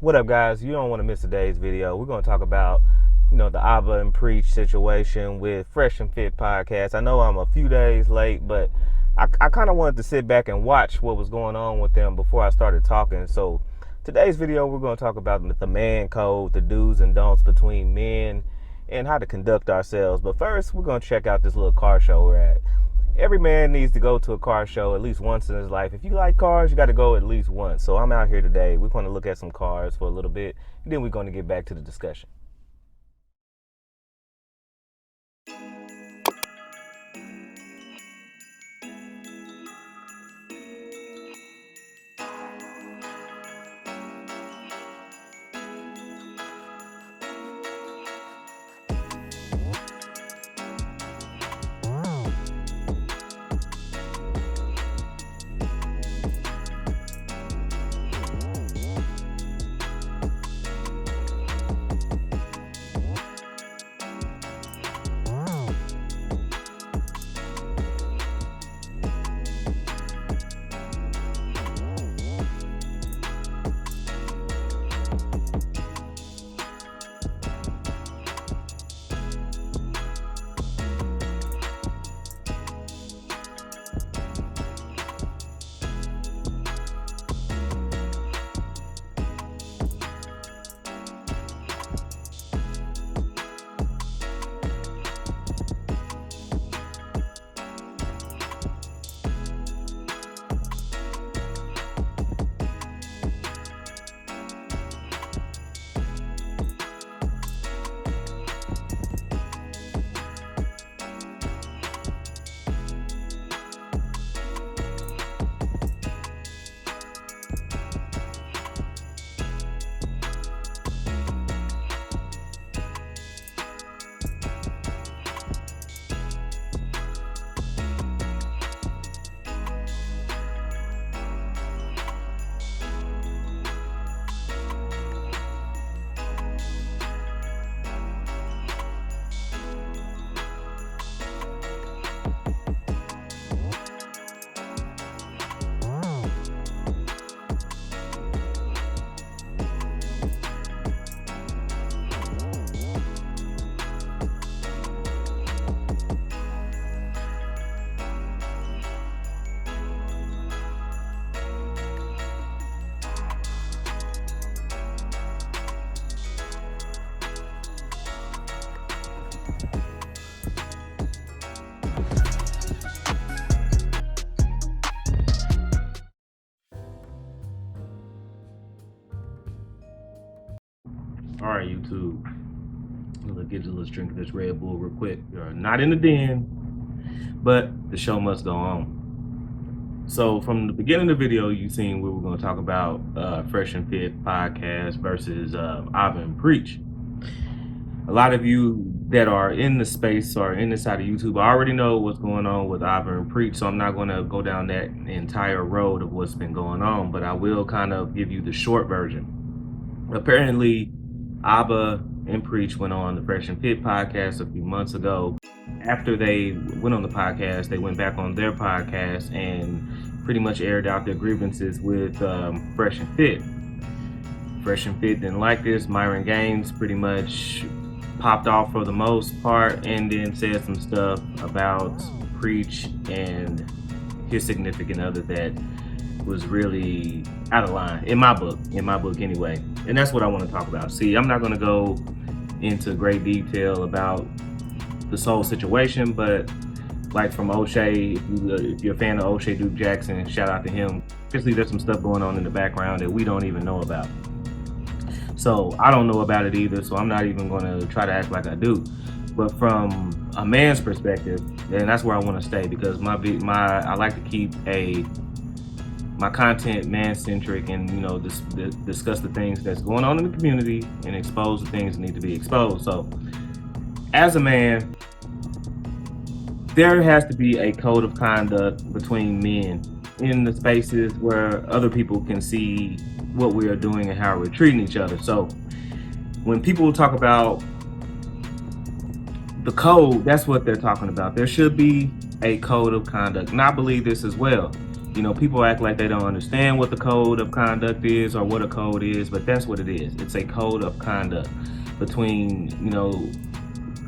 What up, guys? You don't want to miss today's video. We're going to talk about, the Abba and Preach situation with Fresh and Fit podcast. I know I'm a few days late, but I kind of wanted to sit back and watch what was going on with them before I started talking. So today's video, we're going to talk about the man code, the do's and don'ts between men, and how to conduct ourselves. But first, we're going to check out this little car show we're at. Every man needs to go to a car show at least once in his life. If you like cars, you got to go at least once. So I'm out here today. We're going to look at some cars for a little bit, and then we're going to get back to the discussion. All right, YouTube. Let's drink this Red Bull real quick. You're not in the den, but the show must go on. So from the beginning of the video, you've seen we were going to talk about Fresh and Fit podcast versus Abba and Preach. A lot of you that are in the space or in this side of YouTube already know what's going on with Abba and Preach, so I'm not going to go down that entire road of what's been going on, but I will kind of give you the short version. Apparently, Abba and Preach went on the Fresh and Fit podcast a few months ago. After they went on the podcast, they went back on their podcast and pretty much aired out their grievances with Fresh and Fit. Fresh and Fit didn't like this. Myron Gaines pretty much popped off for the most part and then said some stuff about Preach and his significant other that was really out of line in my book anyway. And that's what I want to talk about. See, I'm not going to go into great detail about this whole situation, but like from O'Shea, if you're a fan of O'Shea Duke Jackson, shout out to him. Obviously, there's some stuff going on in the background that we don't even know about. So I don't know about it either, so I'm not even going to try to act like I do. But from a man's perspective, and that's where I want to stay, because I like to keep my content man-centric and discuss the things that's going on in the community and expose the things that need to be exposed. So as a man, there has to be a code of conduct between men in the spaces where other people can see what we are doing and how we're treating each other. So when people talk about the code, that's what they're talking about. There should be a code of conduct. And I believe this as well. You know, people act like they don't understand what the code of conduct is or what a code is, but that's what it is. It's a code of conduct between, you know,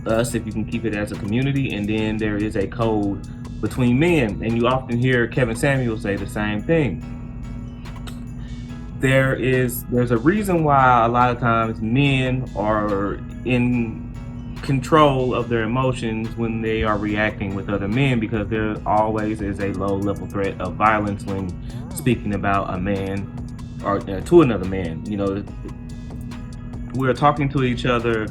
us, if you can keep it as a community, and then there is a code between men. And you often hear Kevin Samuel say the same thing. There's a reason why a lot of times men are in control of their emotions when they are reacting with other men, because there always is a low level threat of violence when speaking about a man or to another man. You know, we're talking to each other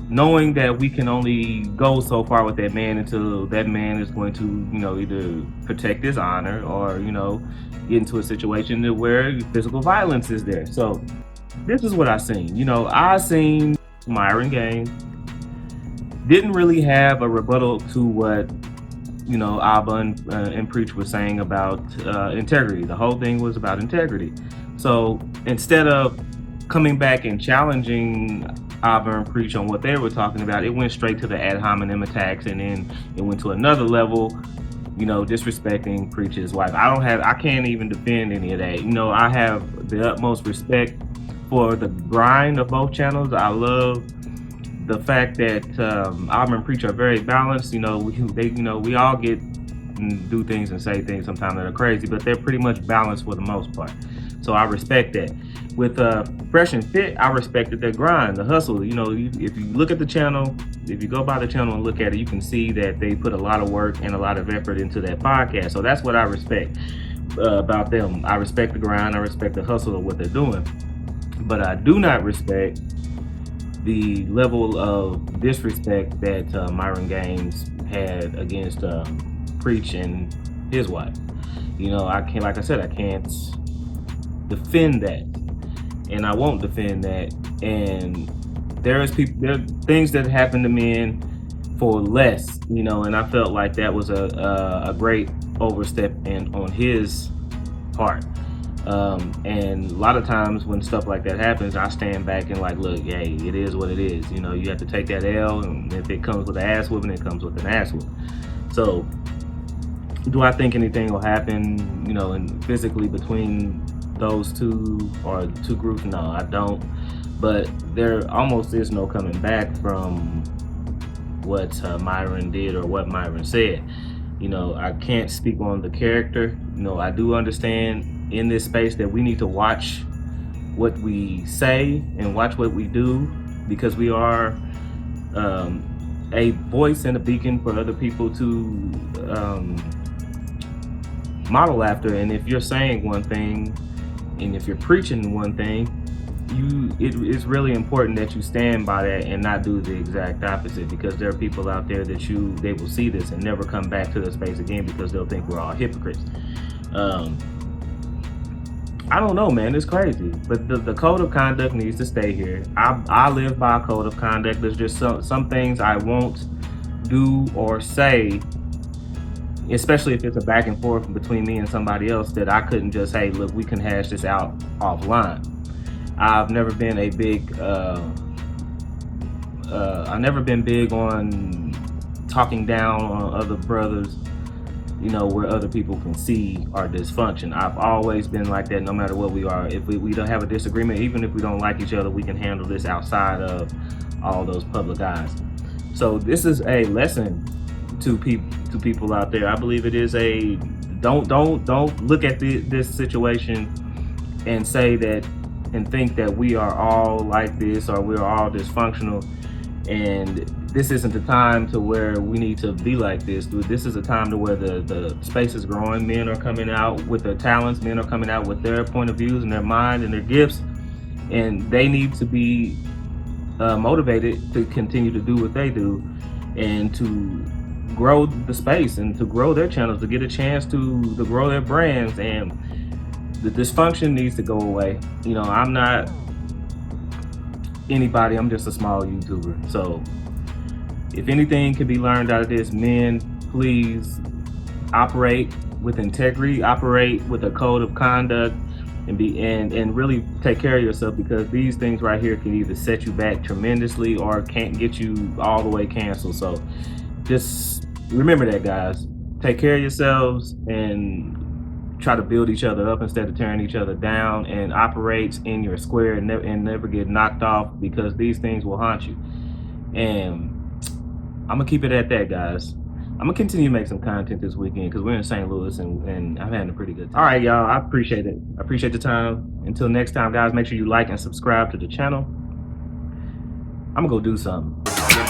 knowing that we can only go so far with that man until that man is going to, you know, either protect his honor or, you know, get into a situation where physical violence is there. So this is what I seen. You know, I seen Myron game didn't really have a rebuttal to what, you know, Abba and Preach were saying about integrity. The whole thing was about integrity. So instead of coming back and challenging Abba and Preach on what they were talking about, it went straight to the ad hominem attacks, and then it went to another level, you know, disrespecting Preach's wife. I can't even defend any of that. You know, I have the utmost respect for the grind of both channels. I love the fact that Abba and Preach are very balanced. You know, we all get and do things and say things sometimes that are crazy, but they're pretty much balanced for the most part. So I respect that. With Fresh and Fit, I respected their grind, the hustle. You know, if you look at the channel, if you go by the channel and look at it, you can see that they put a lot of work and a lot of effort into that podcast. So that's what I respect about them. I respect the grind. I respect the hustle of what they're doing. But I do not respect the level of disrespect that Myron Gaines had against Preach and his wife. You know, I can't, like I said, I can't defend that, and I won't defend that. And there are things that happen to men for less, you know, and I felt like that was a great overstep on his part. And a lot of times when stuff like that happens, I stand back and like, look, hey, it is what it is. You know, you have to take that L, and if it comes with an ass whooping, it comes with an ass whooping. So do I think anything will happen, you know, and physically between those two or two groups? No, I don't. But there almost is no coming back from what Myron did or what Myron said. You know, I can't speak on the character. You know, I do understand in this space that we need to watch what we say and watch what we do, because we are a voice and a beacon for other people to model after. And if you're saying one thing and if you're preaching one thing, it's really important that you stand by that and not do the exact opposite, because there are people out there that they will see this and never come back to the space again because they'll think we're all hypocrites. I don't know, man, it's crazy, but the code of conduct needs to stay here. I live by a code of conduct. There's just some things I won't do or say, especially if it's a back and forth between me and somebody else, that I couldn't just, hey, look, we can hash this out offline. I've never been a big on talking down on other brothers, you know, where other people can see our dysfunction. I've always been like that, no matter what we are. If we don't have a disagreement, even if we don't like each other, we can handle this outside of all those public eyes. So this is a lesson to people out there. I believe it is a don't look at this situation and say that and think that we are all like this or we're all dysfunctional, and this isn't the time to where we need to be like this. This is a time to where the space is growing. Men are coming out with their talents. Men are coming out with their point of views and their mind and their gifts, and they need to be motivated to continue to do what they do and to grow the space and to grow their channels, to get a chance to grow their brands. And the dysfunction needs to go away. You know, I'm not anybody, I'm just a small YouTuber. So if anything can be learned out of this, men, please operate with integrity, operate with a code of conduct, and really take care of yourself, because these things right here can either set you back tremendously or can't get you all the way canceled. So just remember that, guys. Take care of yourselves and try to build each other up instead of tearing each other down, and operates in your square and never get knocked off, because these things will haunt you. And I'm gonna keep it at that, guys. I'm gonna continue to make some content this weekend because we're in St. Louis, and I'm having a pretty good time. All right, y'all. I appreciate it. I appreciate the time. Until next time, guys, make sure you like and subscribe to the channel. I'm gonna go do something.